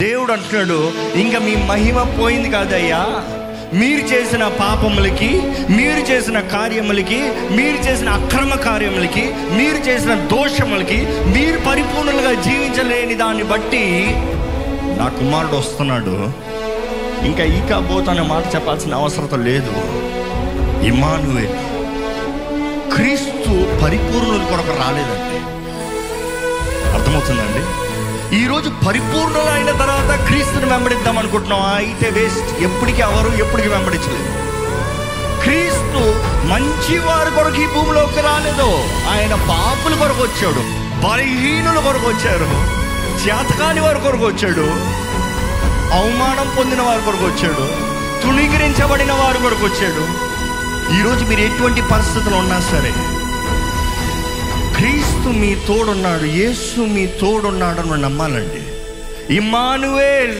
దేవుడు అంటున్నాడు, ఇంకా మీ మహిమ పోయింది కాదయ్యా, మీరు చేసిన పాపములకి, మీరు చేసిన కార్యములకి, మీరు చేసిన అక్రమ కార్యములకి, మీరు చేసిన దోషములకి మీరు పరిపూర్ణులుగా జీవించలేని దాన్ని బట్టి నా కుమారుడు వస్తున్నాడు, ఇంకా ఈకపోత అనే మాట చెప్పాల్సిన అవసరం లేదు. ఇమ్మానుయేల్, క్రీస్తు పరిపూర్ణుల కొరకు రాలేదండి. అర్థమవుతుందండి? ఈరోజు పరిపూర్ణులు అయిన తర్వాత క్రీస్తుని వెంబడిద్దాం అనుకుంటున్నాం, అయితే వేస్ట్. ఎప్పటికీ ఎప్పటికీ వెంబడించలేదు. క్రీస్తు మంచి వారి కొరకు ఈ భూమిలోకి రాలేదు. ఆయన పాపుల కొరకు వచ్చాడు, బలహీనుల కొరకు వచ్చారు, చేతకాని వారి కొరకు వచ్చాడు, అవమానం పొందిన వారి కొరకు వచ్చాడు, తుణీకరించబడిన వారి కొరకు వచ్చాడు. ఈరోజు మీరు ఎటువంటి పరిస్థితులు ఉన్నా సరే, క్రీస్తు మీ తోడున్నాడు, యేసు మీ తోడున్నాడు అని నమ్మాలండి. ఇమ్మానుయేల్.